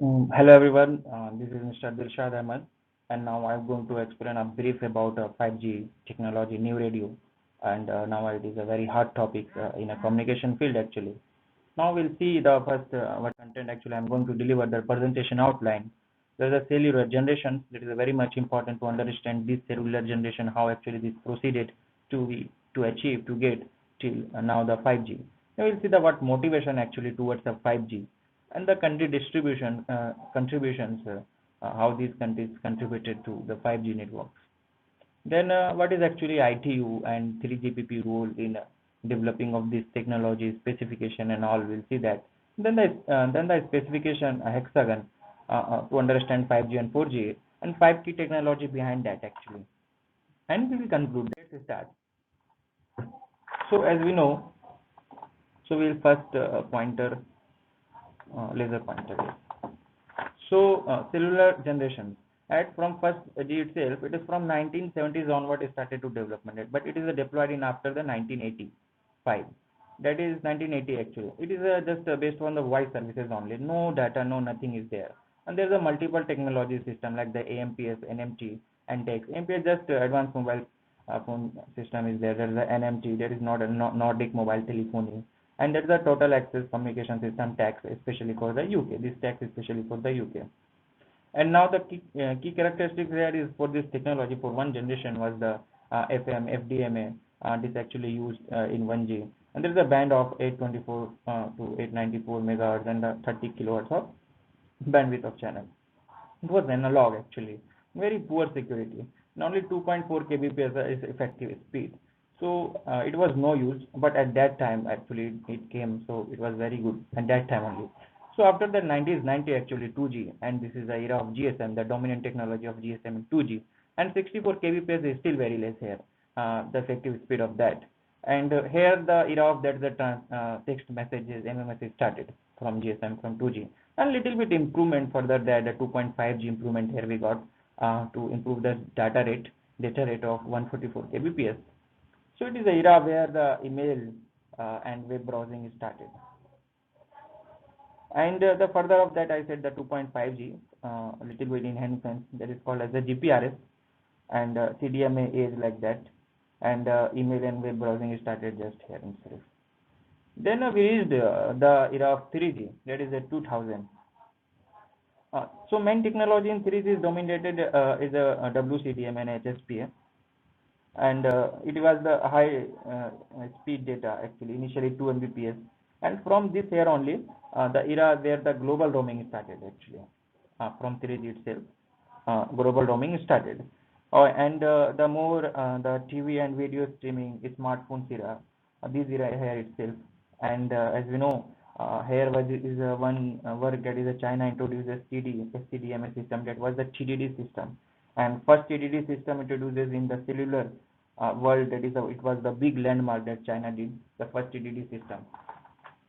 Hello everyone, this is Mr. Dilshad Ahmed, and now I'm going to explain a brief about 5G technology, new radio, and now it is a very hot topic in a communication field actually. Now we'll see the first what content actually I'm going to deliver the presentation outline. There's a cellular generation that is very much important to understand this cellular generation, how actually this proceeded to achieve to get till now the 5G. Now we'll see the what motivation actually towards the 5G and the country distribution contributions, how these countries contributed to the 5G networks. Then what is actually ITU and 3GPP role in developing of this technology specification and all, we'll see that. Then the specification hexagon to understand 5G and 4G and 5 key technology behind that actually. And we will conclude. Let's start. So as we know, so we'll first pointer laser pointer. So cellular generation. At from first G itself, it is from 1970s onward it started to development, but it is deployed in after the 1985. That is 1980 actually. It is just based on the voice services only. No data, no nothing is there. And there is a multiple technology system like the AMPS, NMT, and TEX. AMPS just advanced mobile phone system is there. There is the NMT, that is not a Nordic mobile telephony, and there is a total access communication system TACS, especially for the UK. This TACS especially for the UK. And now the key characteristics there is for this technology for one generation was the FM, FDMA. This actually used in 1G, and there is a band of 824 to 894 megahertz and 30 kilohertz of bandwidth of channel. It was analog actually, very poor security. And only 2.4 kbps is effective speed. So it was no use, but at that time actually it came, so it was very good at that time only. So after the 90s, 90 actually 2G, and this is the era of GSM, the dominant technology of GSM in 2G, and 64 kbps is still very less here, the effective speed of that. And here the era of that the text messages MMS is started from GSM from 2G, and little bit improvement further that the 2.5G improvement here we got to improve the data rate of 144 kbps. So it is the era where the email and web browsing is started. And the further of that, I said the 2.5G, a little bit enhancement that is called as the GPRS, and CDMA is like that, and email and web browsing is started just here in itself. Then we reached the era of 3G, that is the 2000. So main technology in 3G is dominated is a WCDM and HSPA, and it was the high speed data actually, initially 2 Mbps, and from this year only the era where the global roaming started actually, from 3G itself, global roaming started. And the more the TV and video streaming smartphone era, this era here itself. And as we know, here was is one work that is China introduces SCDMA system, that was the TDD system, and first TDD system introduces in the cellular world, that is it was the big landmark that China did, the first TDD system.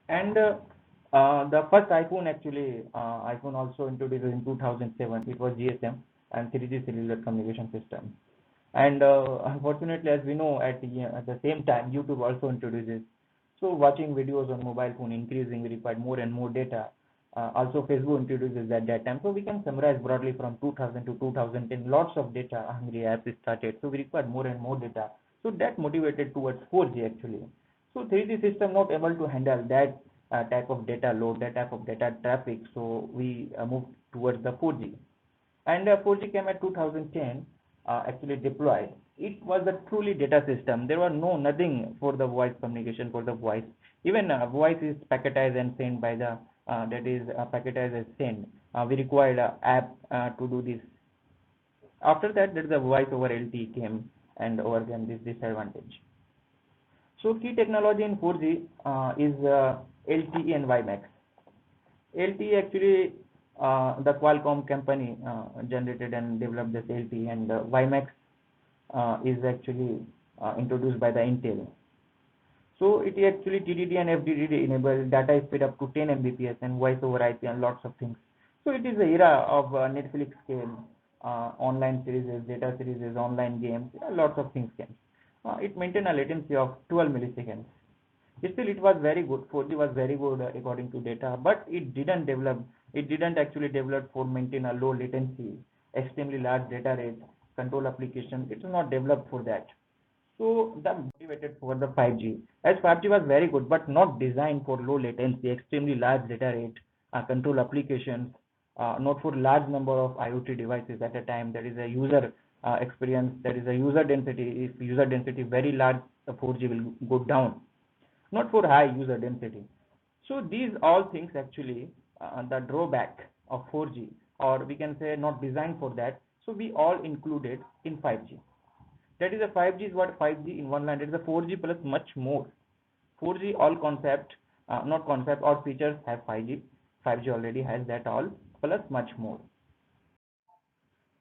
And the first iPhone actually, iPhone also introduced in 2007. It was GSM and 3G cellular communication system. And unfortunately, as we know, at the same time, YouTube also introduces. So watching videos on mobile phone increasing required more and more data. Also, Facebook introduces at that time. So we can summarize broadly from 2000 to 2010, lots of data hungry apps started. So we required more and more data. So that motivated towards 4G actually. So 3G system not able to handle that type of data load, that type of data traffic. So we moved towards the 4G. And 4G came at 2010, actually deployed. It was a truly data system. There was nothing for the voice communication for the voice. Even voice is packetized and sent by the that is packetized as sent. We required a app to do this. After that, there is a voice over LTE came and overcame this disadvantage. So key technology in 4G is LTE and WiMAX. LTE actually the Qualcomm company generated and developed this LTE, and WiMAX is actually introduced by the Intel. So it actually TDD and FDD enable data speed up to 10 Mbps and voice over IP and lots of things. So it is the era of Netflix came, online series, data series, online games, lots of things came. It maintained a latency of 12 milliseconds. Still, it was very good. 4G was very good according to data, but it didn't develop It didn't actually develop for maintain a low latency, extremely large data rate, control application. It was not developed for that. So that motivated for the 5G. As 5G was very good, but not designed for low latency, extremely large data rate, control applications, not for large number of IoT devices at a time. There is a user experience, there is a user density. If user density very large, the 4G will go down. Not for high user density. So these all things actually the drawback of 4G, or we can say not designed for that. So we all included in 5G. That is a 5G is what 5G in one line. It is a 4G plus much more. 4G all concept, not concept or features have 5G. 5G already has that all plus much more.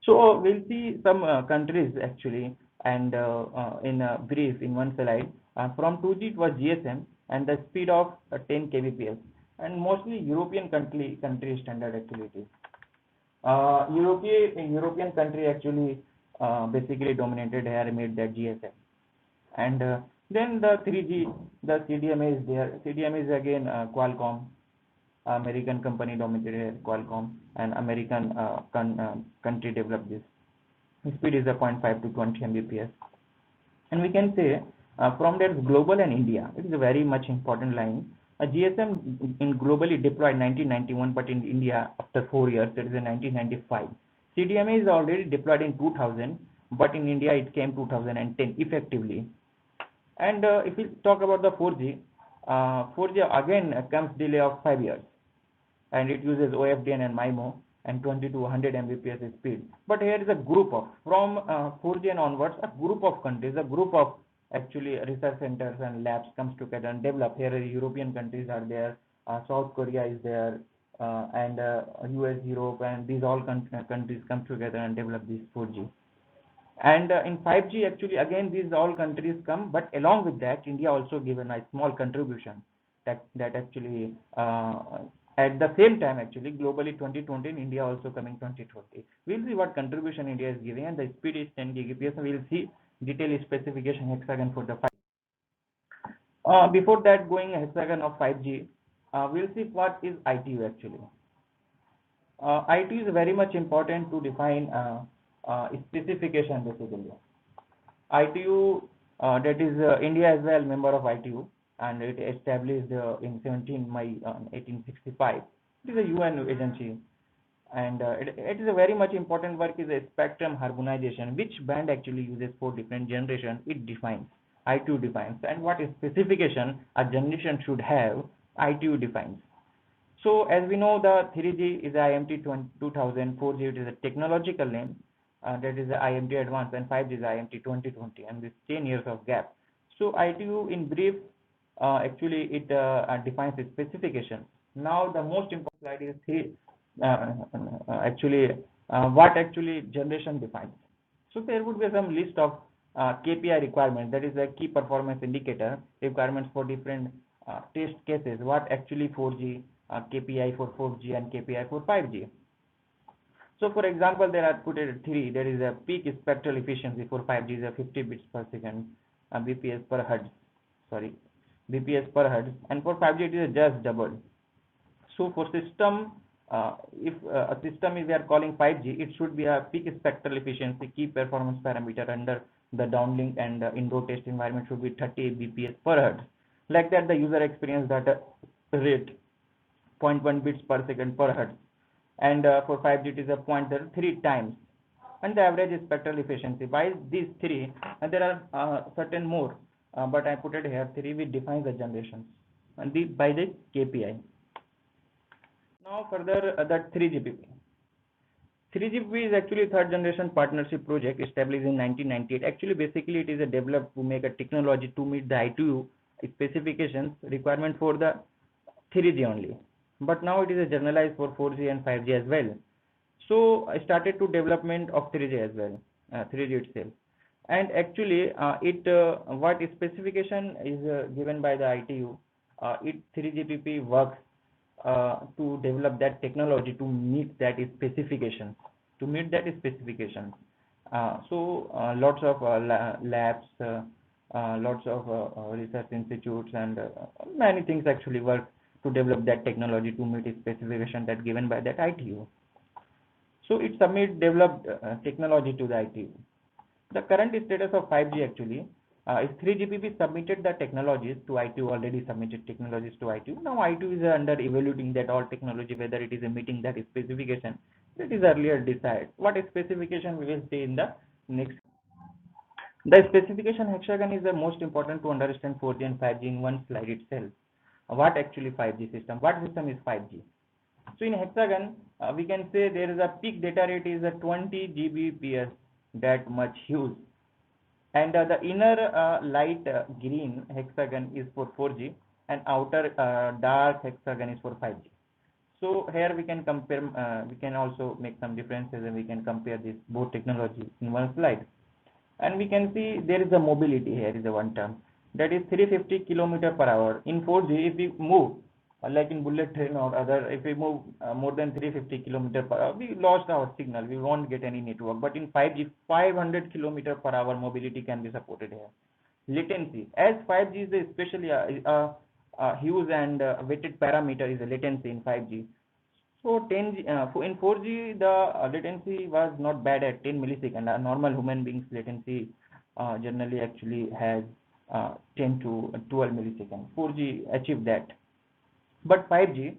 So we'll see some countries actually, and in brief in one slide. From 2G it was GSM and the speed of 10 kbps, and mostly European country standard actually it is. European country actually basically dominated here, made that GSM. And then the 3G, the CDMA is there. CDMA is again Qualcomm, American company dominated here, Qualcomm, and American country developed this. The speed is a 0.5 to 20 Mbps. And we can say from that global and India, it is a very much important line. A GSM in globally deployed 1991, but in India after 4 years, that is in 1995. CDMA is already deployed in 2000, but in India it came 2010 effectively. And if we talk about the 4G, 4G again comes delay of 5 years, and it uses OFDM and MIMO and 20 to 100 Mbps speed. But here is a group of, from 4G and onwards, a group of countries, a group of actually research centers and labs comes together and develop. Here European countries are there, South Korea is there, and US, Europe, and these all countries come together and develop this 4G. And in 5G, actually, again, these all countries come, but along with that, India also given a small contribution that actually at the same time, actually, globally 2020, in India also coming 2020. We'll see what contribution India is giving, and the speed is 10 Gbps. We'll see detailed specification hexagon for the 5G. Before that, going hexagon of 5G, we'll see what is ITU actually. ITU is very much important to define specification basically. ITU, that is India as well member of ITU, and it established in 17 May 1865. It is a UN agency, and it is a very much important work is a spectrum harmonization, which band actually uses 4 different generations. It defines, ITU defines, and what specification a generation should have, ITU defines. So as we know, the 3G is IMT 2000, 4G it is a technological name, that is the IMT advanced, and 5G is IMT 2020, and this 10 years of gap. So ITU in brief, actually it defines its specification. Now the most important slide is what actually generation defines. So there would be some list of KPI requirements, that is a key performance indicator requirements for different test cases, what actually 4G, KPI for 4G and KPI for 5G. So for example, there are put it 3, there is a peak spectral efficiency for 5G is a 50 bits per second, BPS per hertz, sorry, BPS per hertz, and for 5G it is just double. So for system, if a system is we are calling 5G, it should be a peak spectral efficiency key performance parameter under the downlink and indoor test environment should be 30 bps per hertz. Like that, the user experience data rate 0.1 bits per second per hertz, and for 5G it is a 0.3 times, and the average spectral efficiency. By these 3, and there are certain more, but I put it here 3. We define the generations and by the KPI. Now further, that 3GPP. 3GPP is actually third generation partnership project established in 1998. Actually, basically, it is a developed to make a technology to meet the ITU specifications requirement for the 3G only. But now it is a generalized for 4G and 5G as well. So I started to development of 3G as well, 3G itself. And actually, what specification is given by the ITU, 3GPP works to develop that technology to meet that specification. So lots of labs, lots of research institutes, and many things actually work to develop that technology to meet a specification that given by that ITU. So it submit developed technology to the ITU. The current status of 5G actually is 3GPP submitted the technologies to ITU, already submitted technologies to ITU. Now ITU is under evaluating that all technology, whether it is meeting that specification that is earlier decided. What specification we will see in the next. The specification hexagon is the most important to understand 4G and 5G in one slide itself. What actually 5G system? What system is 5G? So in hexagon, we can say there is a peak data rate is a 20 Gbps, that much huge. And the inner light green hexagon is for 4G and outer dark hexagon is for 5G. So here we can compare, we can also make some differences and we can compare this both technology in one slide. And we can see there is a mobility, here is a one term, that is 350 kilometer per hour. In 4G, if we move, like in bullet train or other, if we move more than 350 kilometer per hour, we lost our signal, we won't get any network. But in 5G, 500 kilometer per hour mobility can be supported here. Latency, as 5G is especially a huge and weighted parameter is a latency in 5G. So in 4G, the latency was not bad at 10 milliseconds. A normal human being's latency generally actually has 10 to 12 milliseconds. 4G achieved that. But 5G,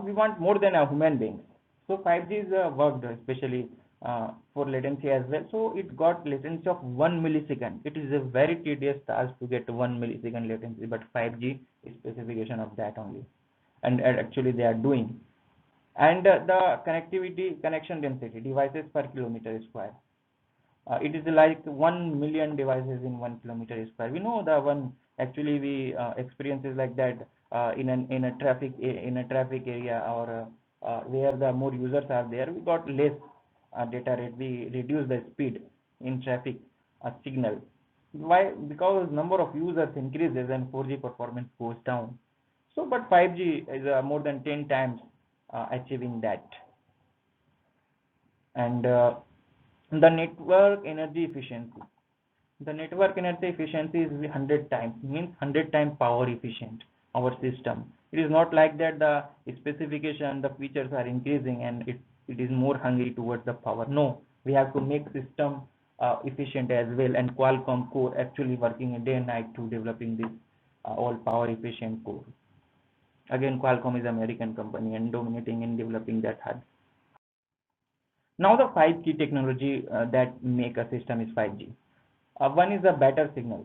we want more than a human being. So 5G is worked especially for latency as well. So it got latency of 1 millisecond. It is a very tedious task to get 1 millisecond latency, but 5G is specification of that only. And actually they are doing. And the connectivity connection density, devices per kilometer square. It is like 1 million devices in 1 kilometer square. We know the one actually we experiences like that in a traffic area or where the more users are there, we got less data rate. We reduce the speed in traffic signal. Why? Because number of users increases and 4G performance goes down. So, but 5G is more than 10 times achieving that. And the network energy efficiency. The network energy efficiency is 100 times, means 100 times power efficient, our system. It is not like that the specification, the features are increasing and it is more hungry towards the power. No, we have to make system efficient as well, and Qualcomm core actually working day and night to developing this all power efficient core. Again, Qualcomm is American company and dominating in developing that hard. Now the 5 key technology that make a system is 5G. One is a better signal,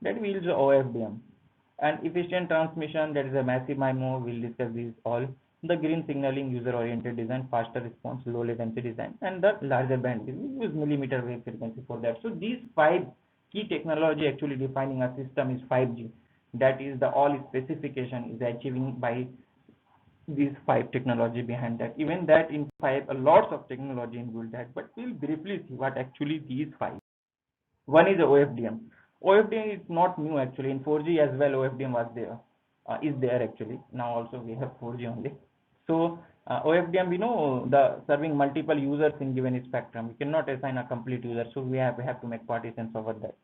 that we use OFDM, and efficient transmission, that is a massive MIMO. We'll discuss these all. The green signaling, user oriented design, faster response, low latency design, and the larger bandwidth. We use millimeter wave frequency for that. So these 5 key technology actually defining a system is 5G. That is the all specification is achieving by these 5 technology behind that. Even that in 5 lots of technology involved that, but we'll briefly see what actually these 5. One is OFDM. OFDM is not new actually. In 4G as well, OFDM was there, is there actually. Now also we have 4G only. So OFDM, we know the serving multiple users in given spectrum. We cannot assign a complete user, so we have to make partitions over that.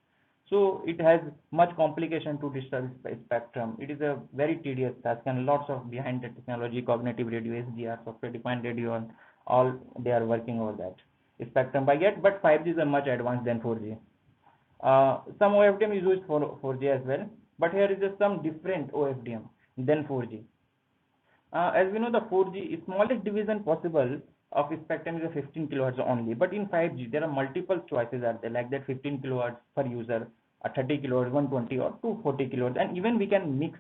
So it has much complication to digital spectrum. It is a very tedious task and lots of behind the technology, cognitive radio, SDR, software defined radio, and all they are working over that spectrum by yet. But 5G is a much advanced than 4G. Some OFDM is used for 4G as well, but here is some different OFDM than 4G. As we know, the 4G smallest division possible of spectrum is a 15 kilohertz only, but in 5G there are multiple choices are there, like that 15 kilohertz per user, 30 kilohertz, 120 or 240 kilohertz, and even we can mix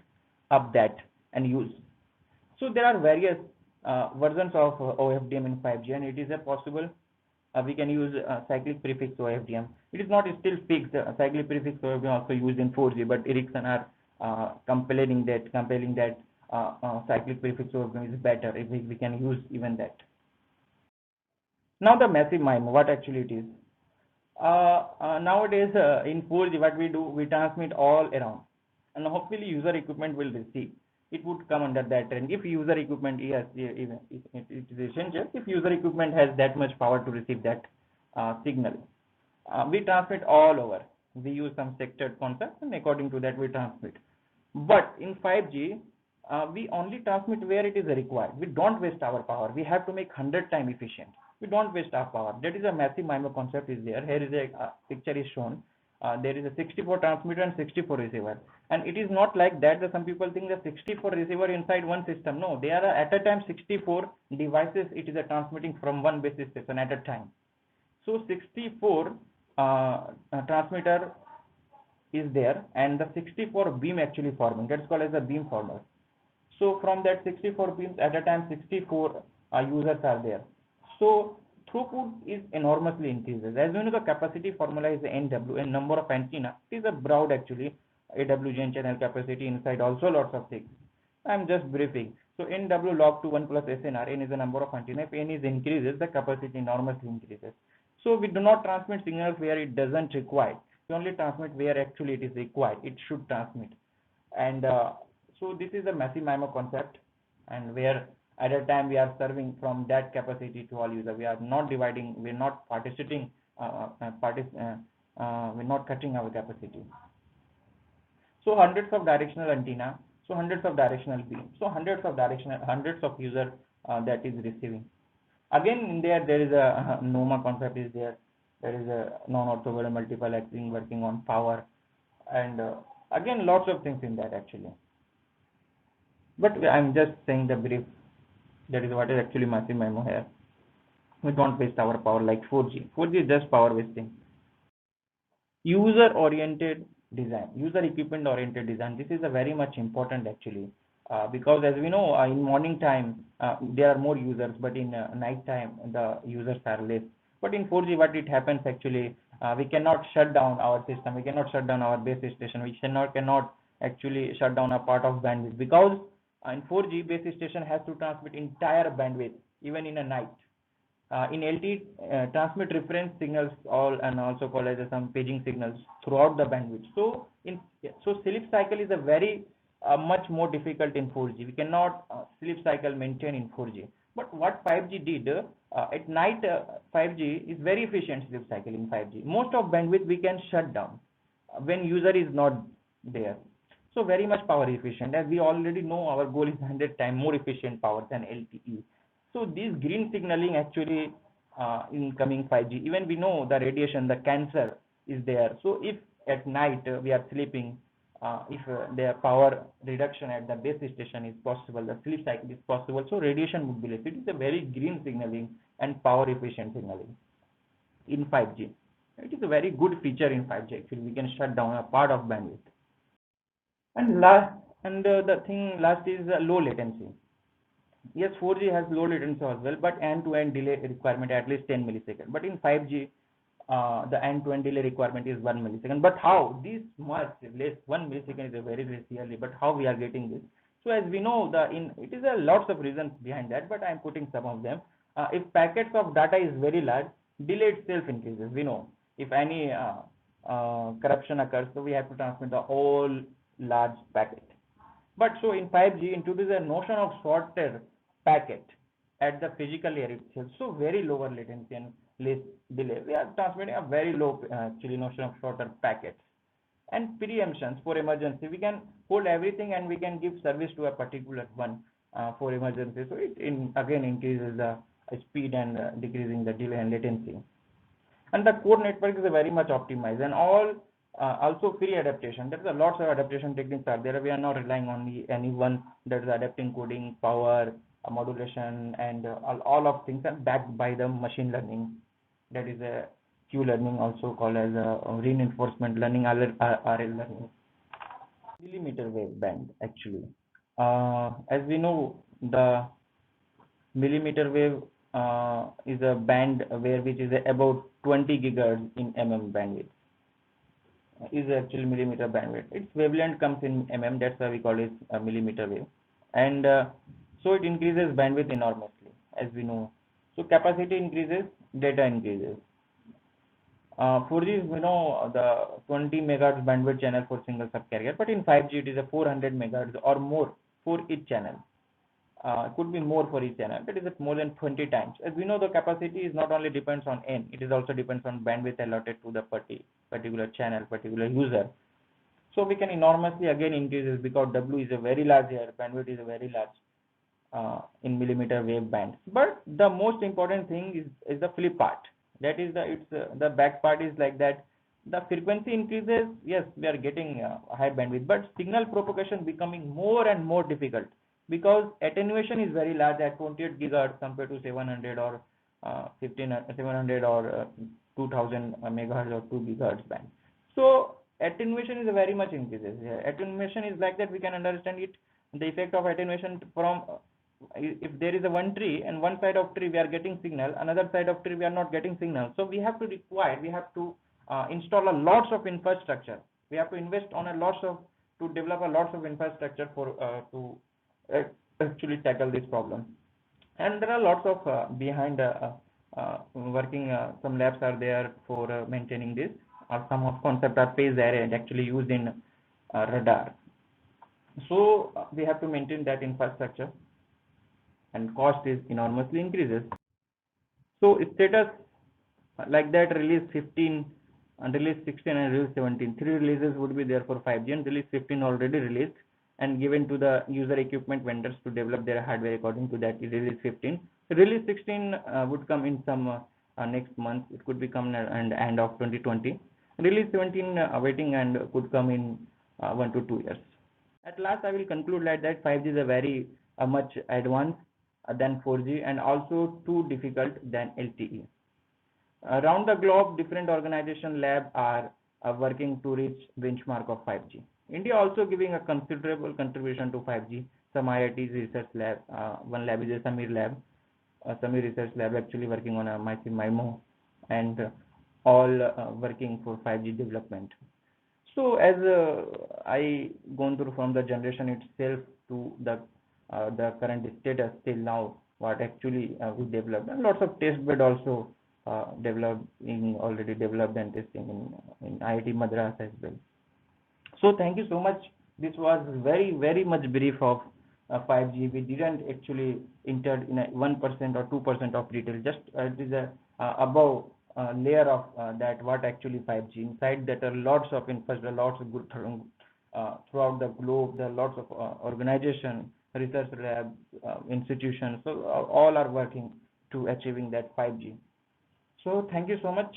up that and use. So there are various versions of OFDM in 5G, and it is a possible we can use cyclic prefix OFDM. It is not still fixed. Cyclic prefix OFDM also used in 4G, but Ericsson are compelling that cyclic prefix OFDM is better if we can use even that. Now the massive MIMO, what actually it is. Nowadays in 4G, what we do, we transmit all around, and hopefully user equipment will receive. It would come under that trend. If user equipment, yes, it is essential. If user equipment has that much power to receive that signal, we transmit all over. We use some sectored concept, and according to that we transmit. But in 5G, we only transmit where it is required. We don't waste our power. We have to make 100 times efficient. We don't waste our power. That is a massive MIMO concept is there. Here is a picture is shown. There is a 64 transmitter and 64 receiver. And it is not like that. Some people think that 64 receiver inside one system. No, they are at a time 64 devices. It is a transmitting from one base station at a time. So 64 transmitter is there, and the 64 beam actually forming. That's called as a beam former. So from that 64 beams at a time, 64 users are there. So throughput is enormously increases. As you know, the capacity formula is the NW, and number of antenna. It is a broad actually AWGN channel capacity inside also lots of things. I'm just briefing. So NW log to 1 plus SNR. N is the number of antenna. If N is increases, the capacity enormously increases. So we do not transmit signals where it doesn't require. We only transmit where actually it is required. It should transmit. And so this is a massive MIMO concept, and where at a time we are serving from that capacity to all users. We are not dividing, we're not participating, we're not cutting our capacity. So hundreds of directional antenna, so hundreds of directional beam, so hundreds of user that is receiving. Again, in there is a NOMA concept is there. There is a non-orthogonal multiplexing working on power, and again lots of things in that actually. But I'm just saying the brief. That is what is actually massive MIMO here. We don't waste our power like 4G. 4G is just power wasting. User oriented design, user equipment oriented design. This is a very much important actually, because as we know, in morning time there are more users, but in night time the users are less. But in 4G, what it happens actually, we cannot shut down our system. We cannot shut down our base station. We cannot actually shut down a part of bandwidth, because in 4G base station has to transmit entire bandwidth even in a night. In LTE, transmit reference signals all, and also called as some paging signals throughout the bandwidth. So sleep cycle is a very much more difficult in 4G. We cannot sleep cycle maintain in 4G. But what 5G did, at night 5G is very efficient sleep cycle in 5G. Most of bandwidth we can shut down when user is not there. So very much power efficient, as we already know our goal is 100 times more efficient power than LTE. So this green signaling actually in coming 5G, even we know the radiation, the cancer is there. So if at night we are sleeping, if the power reduction at the base station is possible, the sleep cycle is possible, so radiation would be less. It is a very green signaling and power efficient signaling in 5G. It is a very good feature in 5G actually. We can shut down a part of bandwidth. And the thing last is low latency. Yes, 4G has low latency as well, but end-to-end delay requirement at least 10 milliseconds. But in 5G, the end-to-end delay requirement is 1 millisecond. But how this much less? 1 millisecond is a very less really. But how we are getting this? So as we know, it is a lots of reasons behind that, but I am putting some of them. If packets of data is very large, delay itself increases. We know if any corruption occurs, so we have to transmit the whole large packet. But so in 5G, introduce a notion of shorter packet at the physical layer itself. So very lower latency and less delay. We are transmitting a very low actually notion of shorter packets. And preemptions for emergency. We can hold everything and we can give service to a particular one for emergency. So it again increases the speed and decreasing the delay and latency. And the core network is very much optimized, and all also free adaptation. There is a lots of adaptation techniques are there. We are not relying on any one that is adapting coding, power, modulation, and all of things are backed by the machine learning. That is a Q learning, also called as reinforcement learning, RL learning. Millimeter wave band actually. As we know, the millimeter wave is a band where which is about 20 gigahertz in bandwidth. Is actually millimeter bandwidth. Its wavelength comes in that's why we call it a millimeter wave. And so it increases bandwidth enormously, as we know. So capacity increases, data increases. 4G is, we know, the 20 megahertz bandwidth channel for single subcarrier, but in 5G it is a 400 megahertz or more for each channel. It could be more for each channel, but it is more than 20 times. As we know, the capacity is not only depends on N, it is also depends on bandwidth allotted to the particular channel, particular user. So we can enormously again increase this because W is a very large here, bandwidth is a very large in millimeter wave band. But the most important thing is the flip part. That is the back part is like that. The frequency increases, yes, we are getting higher bandwidth, but signal propagation becoming more and more difficult because attenuation is very large at 28 gigahertz compared to 700 or 700 or 2000 megahertz or 2 gigahertz band. So attenuation is very much increases. Attenuation is like that. We can understand it. The effect of attenuation from if there is a one tree and one side of tree we are getting signal, another side of tree we are not getting signal. So we have to install a lots of infrastructure. We have to invest on a lots of to develop a lots of infrastructure for to actually tackle this problem. And there are lots of behind working. Some labs are there for maintaining this. Some of concept are phase array and actually used in radar. So we have to maintain that infrastructure, and cost is enormously increases. So status like that: release 15 and release 16 and release 17. Three releases would be there for 5G, and release 15 already released and given to the user equipment vendors to develop their hardware according to that release 15. Release 16 would come in some next month. It could become and end of 2020. Release 17 waiting and could come in 1 to 2 years. At last, I will conclude like that 5G is a very much advanced than 4G and also too difficult than LTE. Around the globe, different organization lab are working to reach benchmark of 5G. India also giving a considerable contribution to 5G. Some IITs research lab, one lab is a Samir lab, Samir research lab actually working on a MIMO, and all working for 5G development. So as I gone through from the generation itself to the current status till now, what actually we developed, and lots of test bed also already developed and testing in IIT Madras as well. So thank you so much. This was very much brief of 5G. We didn't actually enter in a 1% or 2% of detail. Just it is a above layer of that what actually 5G. Inside that are lots of infrastructure, lots of good throughout the globe. There are lots of organization, research labs, institutions. So all are working to achieving that 5G. So thank you so much.